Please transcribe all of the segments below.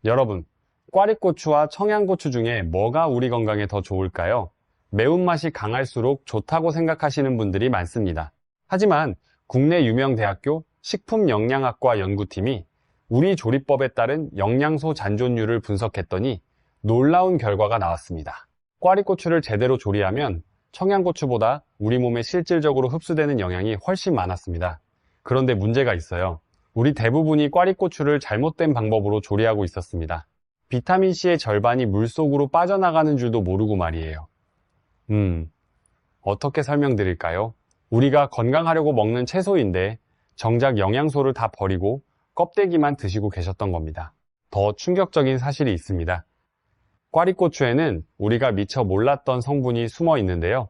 여러분, 꽈리고추와 청양고추 중에 뭐가 우리 건강에 더 좋을까요? 매운맛이 강할수록 좋다고 생각하시는 분들이 많습니다. 하지만 국내 유명 대학교 식품영양학과 연구팀이 우리 조리법에 따른 영양소 잔존율을 분석했더니 놀라운 결과가 나왔습니다. 꽈리고추를 제대로 조리하면 청양고추보다 우리 몸에 실질적으로 흡수되는 영양이 훨씬 많았습니다. 그런데 문제가 있어요. 우리 대부분이 꽈리고추를 잘못된 방법으로 조리하고 있었습니다. 비타민C의 절반이 물속으로 빠져나가는 줄도 모르고 말이에요. 어떻게 설명드릴까요? 우리가 건강하려고 먹는 채소인데 정작 영양소를 다 버리고 껍데기만 드시고 계셨던 겁니다. 더 충격적인 사실이 있습니다. 꽈리고추에는 우리가 미처 몰랐던 성분이 숨어 있는데요.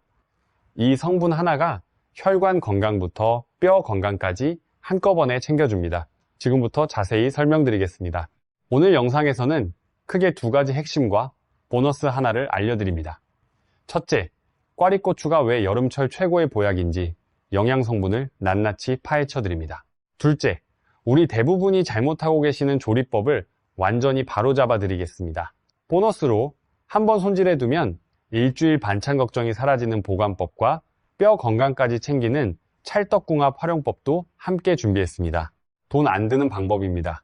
이 성분 하나가 혈관 건강부터 뼈 건강까지 한꺼번에 챙겨줍니다. 지금부터 자세히 설명드리겠습니다. 오늘 영상에서는 크게 두 가지 핵심과 보너스 하나를 알려드립니다. 첫째, 꽈리고추가 왜 여름철 최고의 보약인지 영양 성분을 낱낱이 파헤쳐 드립니다. 둘째, 우리 대부분이 잘못하고 계시는 조리법을 완전히 바로잡아 드리겠습니다. 보너스로 한번 손질해 두면 일주일 반찬 걱정이 사라지는 보관법과 뼈 건강까지 챙기는 찰떡궁합 활용법도 함께 준비했습니다. 돈 안 드는 방법입니다.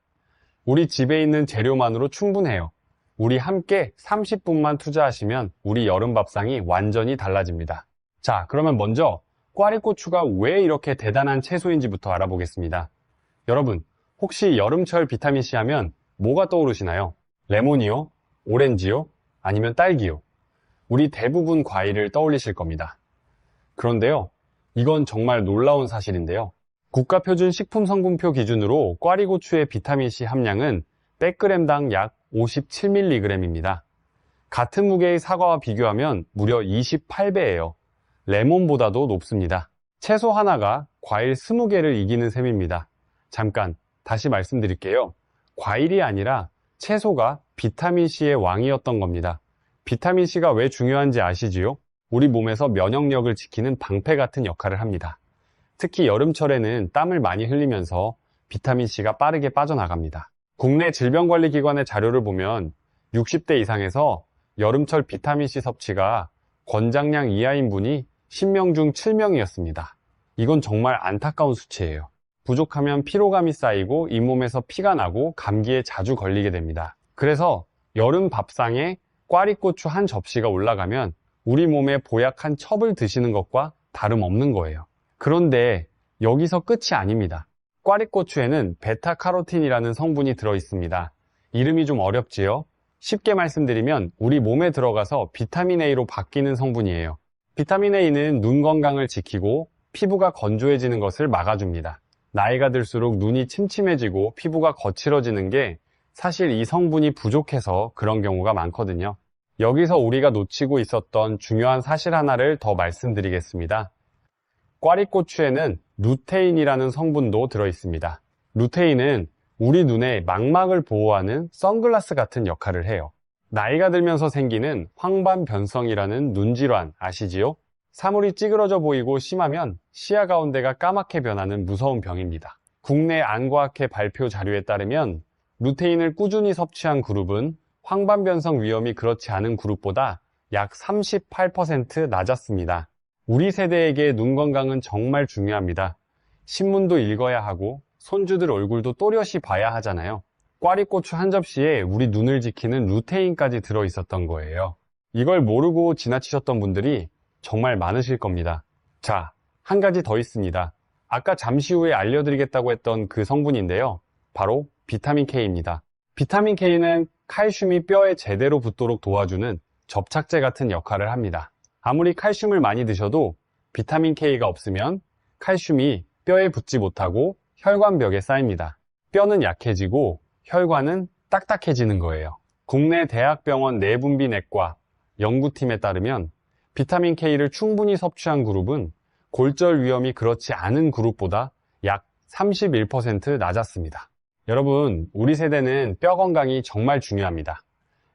우리 집에 있는 재료만으로 충분해요. 우리 함께 30분만 투자하시면 우리 여름 밥상이 완전히 달라집니다. 자, 그러면 먼저 꽈리고추가 왜 이렇게 대단한 채소인지부터 알아보겠습니다. 여러분, 혹시 여름철 비타민C 하면 뭐가 떠오르시나요? 레몬이요? 오렌지요? 아니면 딸기요? 우리 대부분 과일을 떠올리실 겁니다. 그런데요, 이건 정말 놀라운 사실인데요. 국가표준식품성분표 기준으로 꽈리고추의 비타민C 함량은 100g당 약 57mg입니다. 같은 무게의 사과와 비교하면 무려 28배예요. 레몬보다도 높습니다. 채소 하나가 과일 20개를 이기는 셈입니다. 잠깐 다시 말씀드릴게요. 과일이 아니라 채소가 비타민C의 왕이었던 겁니다. 비타민C가 왜 중요한지 아시지요? 우리 몸에서 면역력을 지키는 방패 같은 역할을 합니다. 특히 여름철에는 땀을 많이 흘리면서 비타민C가 빠르게 빠져나갑니다. 국내 질병관리기관의 자료를 보면 60대 이상에서 여름철 비타민C 섭취가 권장량 이하인 분이 10명 중 7명이었습니다. 이건 정말 안타까운 수치예요. 부족하면 피로감이 쌓이고 잇몸에서 피가 나고 감기에 자주 걸리게 됩니다. 그래서 여름 밥상에 꽈리고추 한 접시가 올라가면 우리 몸에 보약 한 첩을 드시는 것과 다름없는 거예요. 그런데 여기서 끝이 아닙니다. 꽈리고추에는 베타카로틴이라는 성분이 들어있습니다. 이름이 좀 어렵지요? 쉽게 말씀드리면 우리 몸에 들어가서 비타민 A로 바뀌는 성분이에요. 비타민 A는 눈 건강을 지키고 피부가 건조해지는 것을 막아줍니다. 나이가 들수록 눈이 침침해지고 피부가 거칠어지는 게 사실 이 성분이 부족해서 그런 경우가 많거든요. 여기서 우리가 놓치고 있었던 중요한 사실 하나를 더 말씀드리겠습니다. 꽈리고추에는 루테인이라는 성분도 들어있습니다. 루테인은 우리 눈의 망막을 보호하는 선글라스 같은 역할을 해요. 나이가 들면서 생기는 황반변성이라는 눈질환 아시지요? 사물이 찌그러져 보이고 심하면 시야 가운데가 까맣게 변하는 무서운 병입니다. 국내 안과학회 발표 자료에 따르면 루테인을 꾸준히 섭취한 그룹은 황반변성 위험이 그렇지 않은 그룹보다 약 38% 낮았습니다. 우리 세대에게 눈 건강은 정말 중요합니다. 신문도 읽어야 하고 손주들 얼굴도 또렷이 봐야 하잖아요. 꽈리고추 한 접시에 우리 눈을 지키는 루테인까지 들어있었던 거예요. 이걸 모르고 지나치셨던 분들이 정말 많으실 겁니다. 자, 한 가지 더 있습니다. 아까 잠시 후에 알려드리겠다고 했던 그 성분인데요. 바로 비타민 K입니다. 비타민 K는 칼슘이 뼈에 제대로 붙도록 도와주는 접착제 같은 역할을 합니다. 아무리 칼슘을 많이 드셔도 비타민 K가 없으면 칼슘이 뼈에 붙지 못하고 혈관벽에 쌓입니다. 뼈는 약해지고 혈관은 딱딱해지는 거예요. 국내 대학병원 내분비내과 연구팀에 따르면 비타민 K를 충분히 섭취한 그룹은 골절 위험이 그렇지 않은 그룹보다 약 31% 낮았습니다. 여러분, 우리 세대는 뼈 건강이 정말 중요합니다.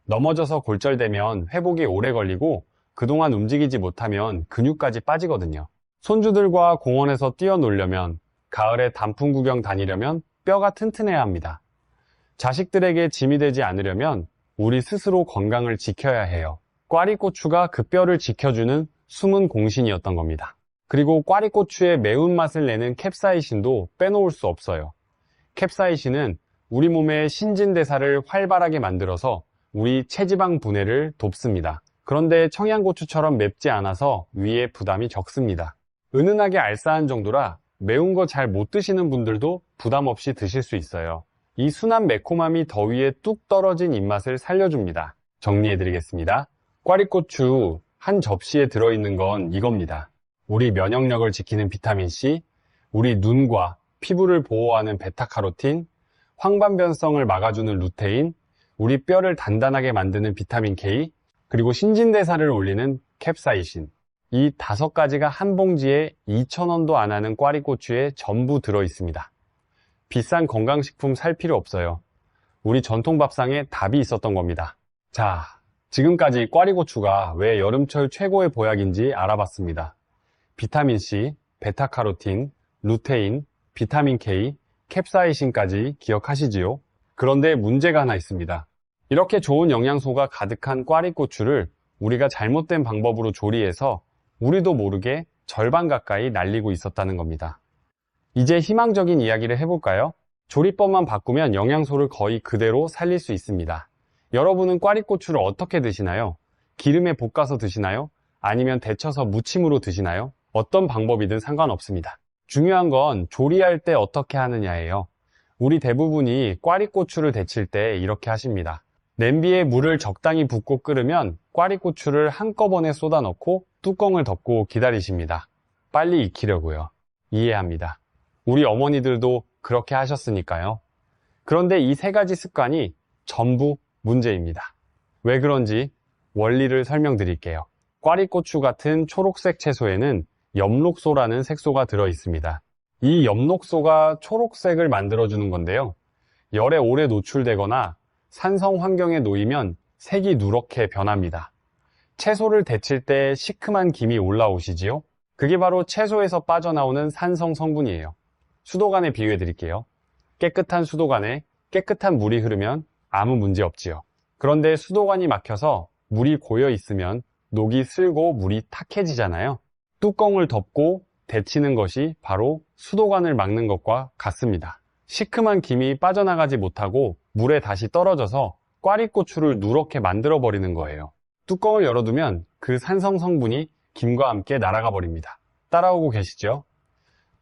넘어져서 골절되면 회복이 오래 걸리고 그동안 움직이지 못하면 근육까지 빠지거든요. 손주들과 공원에서 뛰어놀려면, 가을에 단풍 구경 다니려면 뼈가 튼튼해야 합니다. 자식들에게 짐이 되지 않으려면 우리 스스로 건강을 지켜야 해요. 꽈리고추가 그 뼈를 지켜주는 숨은 공신이었던 겁니다. 그리고 꽈리고추의 매운맛을 내는 캡사이신도 빼놓을 수 없어요. 캡사이신은 우리 몸의 신진대사를 활발하게 만들어서 우리 체지방 분해를 돕습니다. 그런데 청양고추처럼 맵지 않아서 위에 부담이 적습니다. 은은하게 알싸한 정도라 매운 거 잘 못 드시는 분들도 부담 없이 드실 수 있어요. 이 순한 매콤함이 더위에 뚝 떨어진 입맛을 살려줍니다. 정리해드리겠습니다. 꽈리고추 한 접시에 들어있는 건 이겁니다. 우리 면역력을 지키는 비타민C, 우리 눈과 피부를 보호하는 베타카로틴, 황반변성을 막아주는 루테인, 우리 뼈를 단단하게 만드는 비타민K, 그리고 신진대사를 올리는 캡사이신. 이 5가지가 한 봉지에 2,000원도 안 하는 꽈리고추에 전부 들어있습니다. 비싼 건강식품 살 필요 없어요. 우리 전통밥상에 답이 있었던 겁니다. 자, 지금까지 꽈리고추가 왜 여름철 최고의 보약인지 알아봤습니다. 비타민C, 베타카로틴, 루테인, 비타민K, 캡사이신까지 기억하시지요? 그런데 문제가 하나 있습니다. 이렇게 좋은 영양소가 가득한 꽈리고추를 우리가 잘못된 방법으로 조리해서 우리도 모르게 절반 가까이 날리고 있었다는 겁니다. 이제 희망적인 이야기를 해볼까요? 조리법만 바꾸면 영양소를 거의 그대로 살릴 수 있습니다. 여러분은 꽈리고추를 어떻게 드시나요? 기름에 볶아서 드시나요? 아니면 데쳐서 무침으로 드시나요? 어떤 방법이든 상관없습니다. 중요한 건 조리할 때 어떻게 하느냐예요. 우리 대부분이 꽈리고추를 데칠 때 이렇게 하십니다. 냄비에 물을 적당히 붓고 끓으면 꽈리고추를 한꺼번에 쏟아 넣고 뚜껑을 덮고 기다리십니다. 빨리 익히려고요. 이해합니다. 우리 어머니들도 그렇게 하셨으니까요. 그런데 이 3가지 습관이 전부 문제입니다. 왜 그런지 원리를 설명드릴게요. 꽈리고추 같은 초록색 채소에는 엽록소라는 색소가 들어 있습니다. 이 엽록소가 초록색을 만들어주는 건데요. 열에 오래 노출되거나 산성 환경에 놓이면 색이 누렇게 변합니다. 채소를 데칠 때 시큼한 김이 올라오시지요? 그게 바로 채소에서 빠져나오는 산성 성분이에요. 수도관에 비유해 드릴게요. 깨끗한 수도관에 깨끗한 물이 흐르면 아무 문제 없지요. 그런데 수도관이 막혀서 물이 고여 있으면 녹이 슬고 물이 탁해지잖아요. 뚜껑을 덮고 데치는 것이 바로 수도관을 막는 것과 같습니다. 시큼한 김이 빠져나가지 못하고 물에 다시 떨어져서 꽈리고추를 누렇게 만들어 버리는 거예요. 뚜껑을 열어두면 그 산성 성분이 김과 함께 날아가 버립니다. 따라오고 계시죠?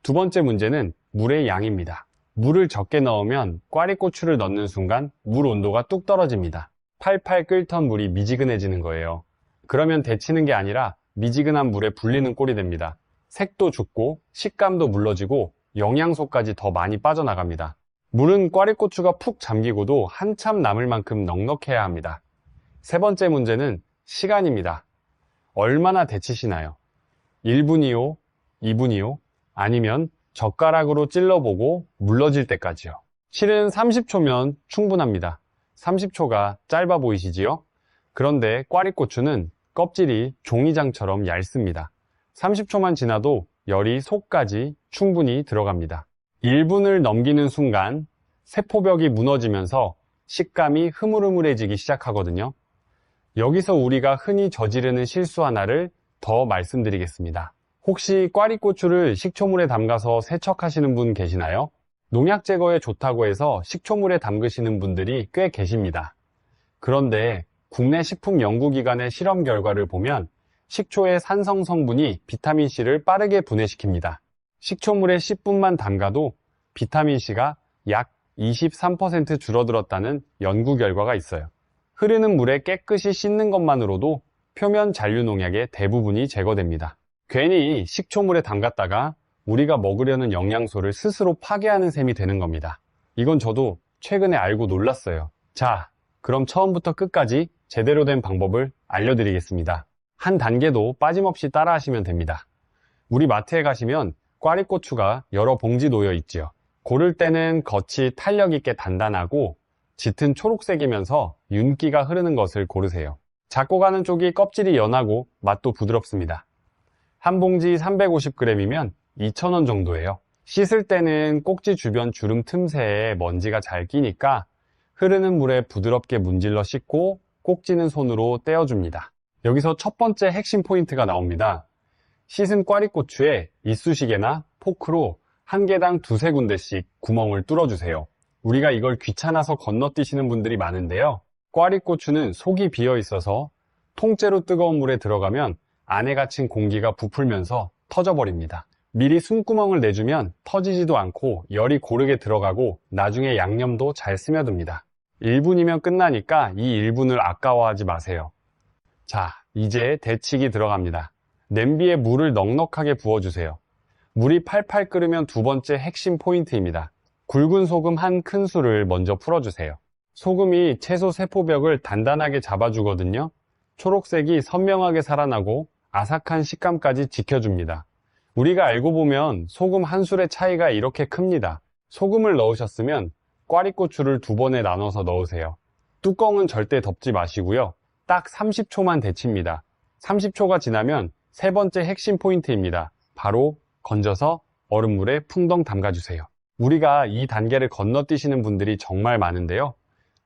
2번째 문제는 물의 양입니다. 물을 적게 넣으면 꽈리고추를 넣는 순간 물 온도가 뚝 떨어집니다. 팔팔 끓던 물이 미지근해지는 거예요. 그러면 데치는 게 아니라 미지근한 물에 불리는 꼴이 됩니다. 색도 죽고 식감도 물러지고 영양소까지 더 많이 빠져나갑니다. 물은 꽈리고추가 푹 잠기고도 한참 남을 만큼 넉넉해야 합니다. 3번째 문제는 시간입니다. 얼마나 데치시나요? 1분이요? 2분이요? 아니면 젓가락으로 찔러보고 물러질 때까지요. 실은 30초면 충분합니다. 30초가 짧아 보이시지요? 그런데 꽈리고추는 껍질이 종이장처럼 얇습니다. 30초만 지나도 열이 속까지 충분히 들어갑니다. 1분을 넘기는 순간 세포벽이 무너지면서 식감이 흐물흐물해지기 시작하거든요. 여기서 우리가 흔히 저지르는 실수 하나를 더 말씀드리겠습니다. 혹시 꽈리고추를 식초물에 담가서 세척하시는 분 계시나요? 농약 제거에 좋다고 해서 식초물에 담그시는 분들이 꽤 계십니다. 그런데 국내 식품연구기관의 실험 결과를 보면 식초의 산성 성분이 비타민C를 빠르게 분해시킵니다. 식초물에 10분만 담가도 비타민C가 약 23% 줄어들었다는 연구 결과가 있어요. 흐르는 물에 깨끗이 씻는 것만으로도 표면 잔류 농약의 대부분이 제거됩니다. 괜히 식초물에 담갔다가 우리가 먹으려는 영양소를 스스로 파괴하는 셈이 되는 겁니다. 이건 저도 최근에 알고 놀랐어요. 자, 그럼 처음부터 끝까지 제대로 된 방법을 알려드리겠습니다. 한 단계도 빠짐없이 따라하시면 됩니다. 우리 마트에 가시면 꽈리고추가 여러 봉지 놓여 있지요. 고를 때는 겉이 탄력 있게 단단하고 짙은 초록색이면서 윤기가 흐르는 것을 고르세요. 잡고 가는 쪽이 껍질이 연하고 맛도 부드럽습니다. 한 봉지 350g이면 2,000원 정도예요. 씻을 때는 꼭지 주변 주름 틈새에 먼지가 잘 끼니까 흐르는 물에 부드럽게 문질러 씻고 꼭지는 손으로 떼어줍니다. 여기서 첫 번째 핵심 포인트가 나옵니다. 씻은 꽈리고추에 이쑤시개나 포크로 한 개당 두세 군데씩 구멍을 뚫어주세요. 우리가 이걸 귀찮아서 건너뛰시는 분들이 많은데요. 꽈리고추는 속이 비어 있어서 통째로 뜨거운 물에 들어가면 안에 갇힌 공기가 부풀면서 터져버립니다. 미리 숨구멍을 내주면 터지지도 않고 열이 고르게 들어가고 나중에 양념도 잘 스며듭니다. 1분이면 끝나니까 이 1분을 아까워하지 마세요. 자, 이제 데치기 들어갑니다. 냄비에 물을 넉넉하게 부어주세요. 물이 팔팔 끓으면 두 번째 핵심 포인트입니다. 굵은 소금 한 큰술을 먼저 풀어주세요. 소금이 채소 세포벽을 단단하게 잡아주거든요. 초록색이 선명하게 살아나고 아삭한 식감까지 지켜줍니다. 우리가 알고 보면 소금 한 술의 차이가 이렇게 큽니다. 소금을 넣으셨으면 꽈리고추를 2번에 나눠서 넣으세요. 뚜껑은 절대 덮지 마시고요. 딱 30초만 데칩니다. 30초가 지나면 세 번째 핵심 포인트입니다. 바로 건져서 얼음물에 풍덩 담가주세요. 우리가 이 단계를 건너뛰시는 분들이 정말 많은데요.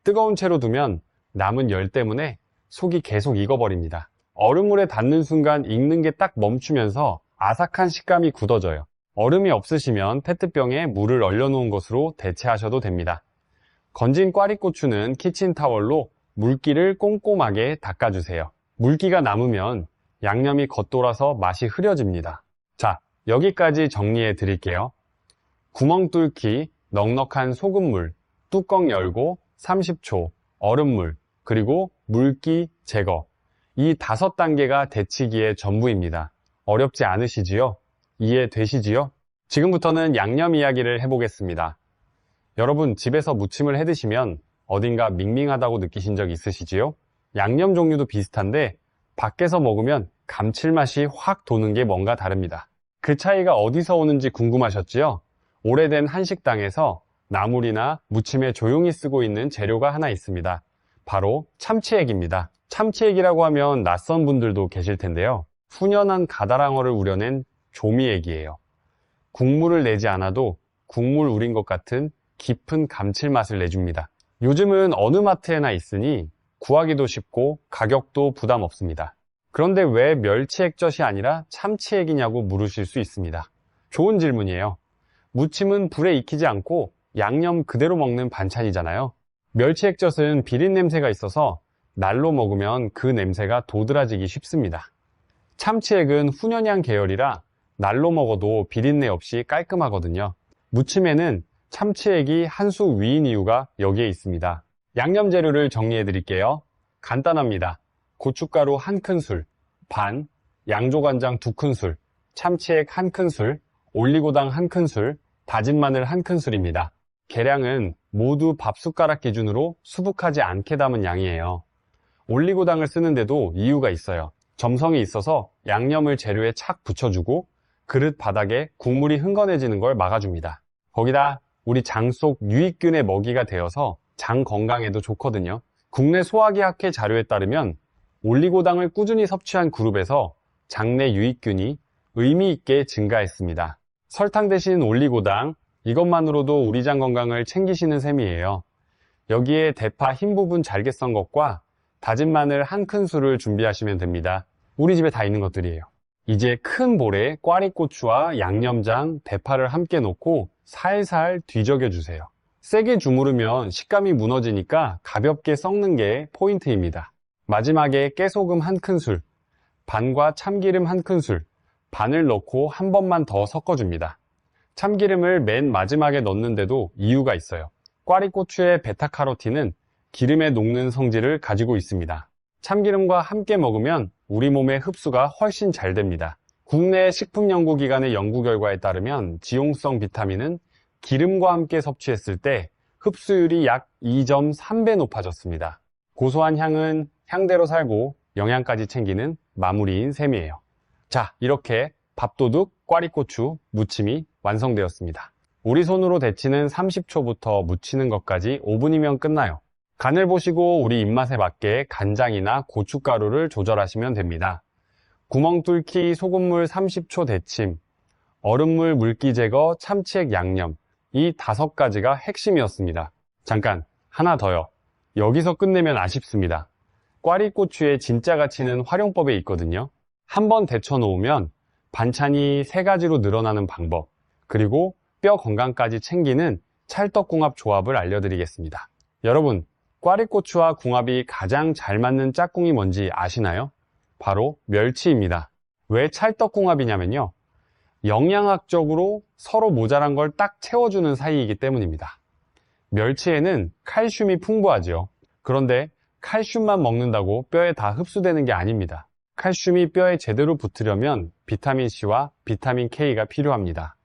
뜨거운 채로 두면 남은 열 때문에 속이 계속 익어버립니다. 얼음물에 닿는 순간 익는 게 딱 멈추면서 아삭한 식감이 굳어져요. 얼음이 없으시면 페트병에 물을 얼려놓은 것으로 대체하셔도 됩니다. 건진 꽈리고추는 키친타월로 물기를 꼼꼼하게 닦아주세요. 물기가 남으면 양념이 겉돌아서 맛이 흐려집니다. 자, 여기까지 정리해 드릴게요. 구멍 뚫기, 넉넉한 소금물, 뚜껑 열고 30초, 얼음물, 그리고 물기 제거. 이 5단계가 데치기의 전부입니다. 어렵지 않으시지요? 이해되시지요? 지금부터는 양념 이야기를 해보겠습니다. 여러분, 집에서 무침을 해드시면 어딘가 밍밍하다고 느끼신 적 있으시지요? 양념 종류도 비슷한데 밖에서 먹으면 감칠맛이 확 도는 게 뭔가 다릅니다. 그 차이가 어디서 오는지 궁금하셨지요? 오래된 한식당에서 나물이나 무침에 조용히 쓰고 있는 재료가 하나 있습니다. 바로 참치액입니다. 참치액이라고 하면 낯선 분들도 계실 텐데요. 훈연한 가다랑어를 우려낸 조미액이에요. 국물을 내지 않아도 국물 우린 것 같은 깊은 감칠맛을 내줍니다. 요즘은 어느 마트에나 있으니 구하기도 쉽고 가격도 부담 없습니다. 그런데 왜 멸치액젓이 아니라 참치액이냐고 물으실 수 있습니다. 좋은 질문이에요. 무침은 불에 익히지 않고 양념 그대로 먹는 반찬이잖아요. 멸치액젓은 비린냄새가 있어서 날로 먹으면 그 냄새가 도드라지기 쉽습니다. 참치액은 훈연향 계열이라 날로 먹어도 비린내 없이 깔끔하거든요. 무침에는 참치액이 한 수 위인 이유가 여기에 있습니다. 양념 재료를 정리해 드릴게요. 간단합니다. 고춧가루 1큰술, 반, 양조간장 2큰술, 참치액 1큰술, 올리고당 1큰술, 다진 마늘 1큰술입니다. 계량은 모두 밥숟가락 기준으로 수북하지 않게 담은 양이에요. 올리고당을 쓰는데도 이유가 있어요. 점성이 있어서 양념을 재료에 착 붙여주고 그릇 바닥에 국물이 흥건해지는 걸 막아줍니다. 거기다 우리 장 속 유익균의 먹이가 되어서 장 건강에도 좋거든요. 국내 소화기학회 자료에 따르면 올리고당을 꾸준히 섭취한 그룹에서 장내 유익균이 의미 있게 증가했습니다. 설탕 대신 올리고당, 이것만으로도 우리 장 건강을 챙기시는 셈이에요. 여기에 대파 흰 부분 잘게 썬 것과 다진 마늘 1큰술을 준비하시면 됩니다. 우리 집에 다 있는 것들이에요. 이제 큰 볼에 꽈리고추와 양념장, 대파를 함께 넣고 살살 뒤적여 주세요. 세게 주무르면 식감이 무너지니까 가볍게 섞는 게 포인트입니다. 마지막에 깨소금 1큰술, 반과 참기름 1큰술, 반을 넣고 한 번만 더 섞어줍니다. 참기름을 맨 마지막에 넣는데도 이유가 있어요. 꽈리고추의 베타카로틴은 기름에 녹는 성질을 가지고 있습니다. 참기름과 함께 먹으면 우리 몸의 흡수가 훨씬 잘 됩니다. 국내 식품연구기관의 연구 결과에 따르면 지용성 비타민은 기름과 함께 섭취했을 때 흡수율이 약 2.3배 높아졌습니다. 고소한 향은 향대로 살고 영양까지 챙기는 마무리인 셈이에요. 자, 이렇게 밥도둑 꽈리고추 무침이 완성되었습니다. 우리 손으로 데치는 30초부터 무치는 것까지 5분이면 끝나요. 간을 보시고 우리 입맛에 맞게 간장이나 고춧가루를 조절하시면 됩니다. 구멍 뚫기 소금물 30초 데침, 얼음물 물기 제거, 참치액 양념, 이 5가지가 핵심이었습니다. 잠깐, 하나 더요. 여기서 끝내면 아쉽습니다. 꽈리고추의 진짜 가치는 활용법에 있거든요. 한번 데쳐 놓으면 반찬이 3가지로 늘어나는 방법, 그리고 뼈 건강까지 챙기는 찰떡궁합 조합을 알려드리겠습니다. 여러분, 꽈리고추와 궁합이 가장 잘 맞는 짝꿍이 뭔지 아시나요? 바로 멸치입니다. 왜 찰떡궁합이냐면요, 영양학적으로 서로 모자란 걸 딱 채워주는 사이이기 때문입니다. 멸치에는 칼슘이 풍부하죠. 그런데 칼슘만 먹는다고 뼈에 다 흡수되는 게 아닙니다. 칼슘이 뼈에 제대로 붙으려면 비타민C와 비타민K가 필요합니다.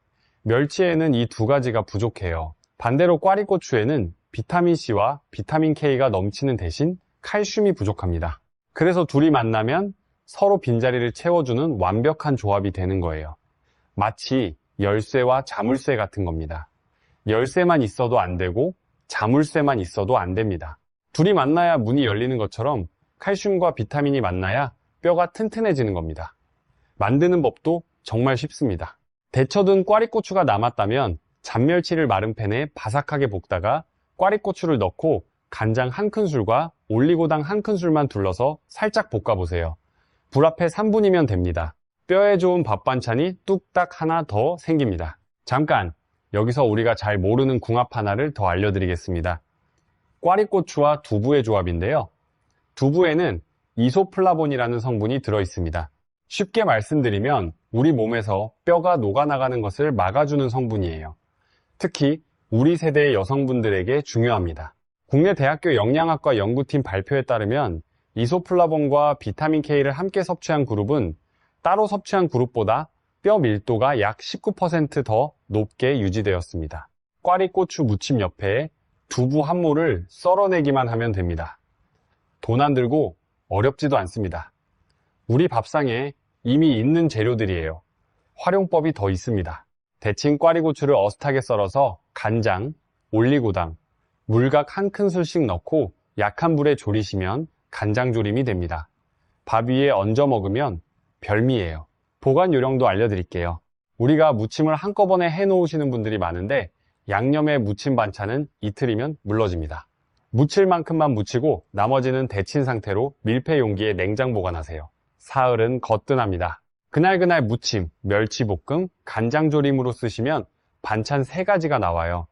멸치에는 이 2가지가 부족해요. 반대로 꽈리고추에는 비타민C와 비타민K가 넘치는 대신 칼슘이 부족합니다. 그래서 둘이 만나면 서로 빈자리를 채워주는 완벽한 조합이 되는 거예요. 마치 열쇠와 자물쇠 같은 겁니다. 열쇠만 있어도 안 되고 자물쇠만 있어도 안 됩니다. 둘이 만나야 문이 열리는 것처럼 칼슘과 비타민이 만나야 뼈가 튼튼해지는 겁니다. 만드는 법도 정말 쉽습니다. 데쳐둔 꽈리고추가 남았다면 잔멸치를 마른 팬에 바삭하게 볶다가 꽈리고추를 넣고 간장 1큰술과 올리고당 1큰술만 둘러서 살짝 볶아보세요. 불 앞에 3분이면 됩니다. 뼈에 좋은 밥 반찬이 뚝딱 하나 더 생깁니다. 잠깐, 여기서 우리가 잘 모르는 궁합 하나를 더 알려드리겠습니다. 꽈리고추와 두부의 조합인데요. 두부에는 이소플라본이라는 성분이 들어있습니다. 쉽게 말씀드리면 우리 몸에서 뼈가 녹아나가는 것을 막아주는 성분이에요. 특히 우리 세대의 여성분들에게 중요합니다. 국내 대학교 영양학과 연구팀 발표에 따르면 이소플라본과 비타민K를 함께 섭취한 그룹은 따로 섭취한 그룹보다 뼈 밀도가 약 19% 더 높게 유지되었습니다. 꽈리고추 무침 옆에 두부 한 모를 썰어내기만 하면 됩니다. 돈 안 들고 어렵지도 않습니다. 우리 밥상에 이미 있는 재료들이에요. 활용법이 더 있습니다. 데친 꽈리고추를 어슷하게 썰어서 간장, 올리고당, 물각 1큰술씩 넣고 약한 불에 졸이시면 간장조림이 됩니다. 밥 위에 얹어 먹으면 별미예요. 보관 요령도 알려드릴게요. 우리가 무침을 한꺼번에 해놓으시는 분들이 많은데 양념의 무침 반찬은 이틀이면 물러집니다. 무칠 만큼만 무치고 나머지는 데친 상태로 밀폐 용기에 냉장 보관하세요. 사흘은 거뜬합니다. 그날그날 무침, 멸치볶음, 간장조림으로 쓰시면 반찬 3가지가 나와요.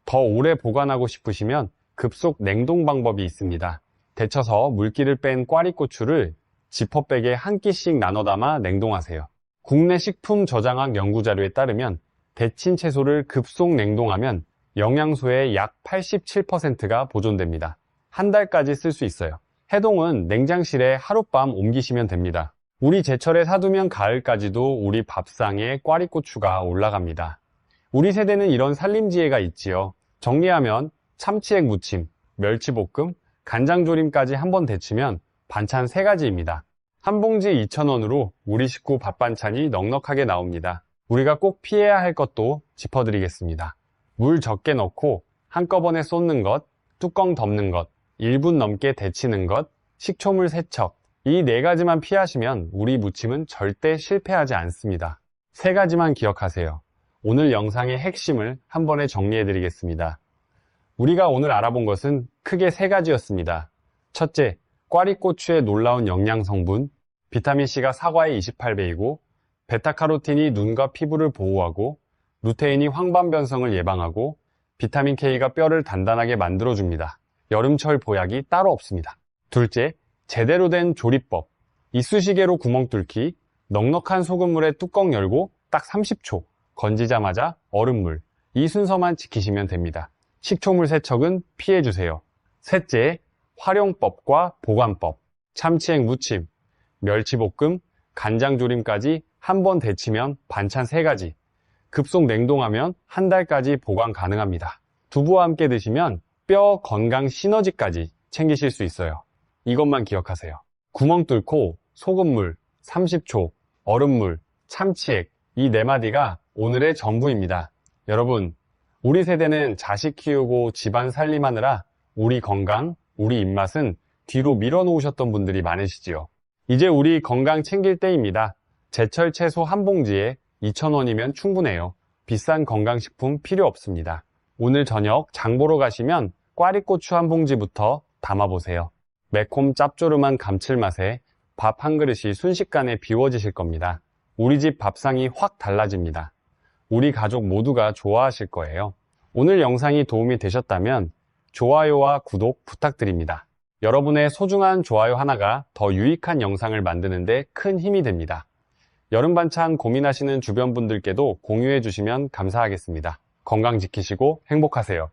더 오래 보관하고 싶으시면 급속 냉동 방법이 있습니다. 데쳐서 물기를 뺀 꽈리고추를 지퍼백에 한 끼씩 나눠 담아 냉동하세요. 국내 식품저장학 연구자료에 따르면 데친 채소를 급속 냉동하면 영양소의 약 87%가 보존됩니다. 한 달까지 쓸 수 있어요. 해동은 냉장실에 하룻밤 옮기시면 됩니다. 우리 제철에 사두면 가을까지도 우리 밥상에 꽈리고추가 올라갑니다. 우리 세대는 이런 살림지혜가 있지요. 정리하면 참치액 무침, 멸치볶음, 간장조림까지 한번 데치면 반찬 3가지입니다. 한 봉지 2,000원으로 우리 식구 밥 반찬이 넉넉하게 나옵니다. 우리가 꼭 피해야 할 것도 짚어드리겠습니다. 물 적게 넣고 한꺼번에 쏟는 것, 뚜껑 덮는 것, 1분 넘게 데치는 것, 식초물 세척, 이 4가지만 피하시면 우리 무침은 절대 실패하지 않습니다. 3가지만 기억하세요. 오늘 영상의 핵심을 한 번에 정리해드리겠습니다. 우리가 오늘 알아본 것은 크게 3가지였습니다. 첫째, 꽈리고추의 놀라운 영양 성분, 비타민C가 사과의 28배이고 베타카로틴이 눈과 피부를 보호하고 루테인이 황반 변성을 예방하고 비타민K가 뼈를 단단하게 만들어줍니다. 여름철 보약이 따로 없습니다. 둘째, 제대로 된 조리법, 이쑤시개로 구멍 뚫기, 넉넉한 소금물에 뚜껑 열고 딱 30초, 건지자마자 얼음물, 이 순서만 지키시면 됩니다. 식초물 세척은 피해주세요. 셋째, 활용법과 보관법, 참치액 무침, 멸치볶음, 간장조림까지 한 번 데치면 반찬 3가지, 급속 냉동하면 한 달까지 보관 가능합니다. 두부와 함께 드시면 뼈 건강 시너지까지 챙기실 수 있어요. 이것만 기억하세요. 구멍 뚫고 소금물, 30초, 얼음물, 참치액, 이 4마디가 오늘의 전부입니다. 여러분, 우리 세대는 자식 키우고 집안 살림하느라 우리 건강, 우리 입맛은 뒤로 밀어놓으셨던 분들이 많으시지요. 이제 우리 건강 챙길 때입니다. 제철 채소 한 봉지에 2,000원이면 충분해요. 비싼 건강식품 필요 없습니다. 오늘 저녁 장 보러 가시면 꽈리고추 한 봉지부터 담아보세요. 매콤 짭조름한 감칠맛에 밥 한 그릇이 순식간에 비워지실 겁니다. 우리 집 밥상이 확 달라집니다. 우리 가족 모두가 좋아하실 거예요. 오늘 영상이 도움이 되셨다면 좋아요와 구독 부탁드립니다. 여러분의 소중한 좋아요 하나가 더 유익한 영상을 만드는 데 큰 힘이 됩니다. 여름 반찬 고민하시는 주변 분들께도 공유해 주시면 감사하겠습니다. 건강 지키시고 행복하세요.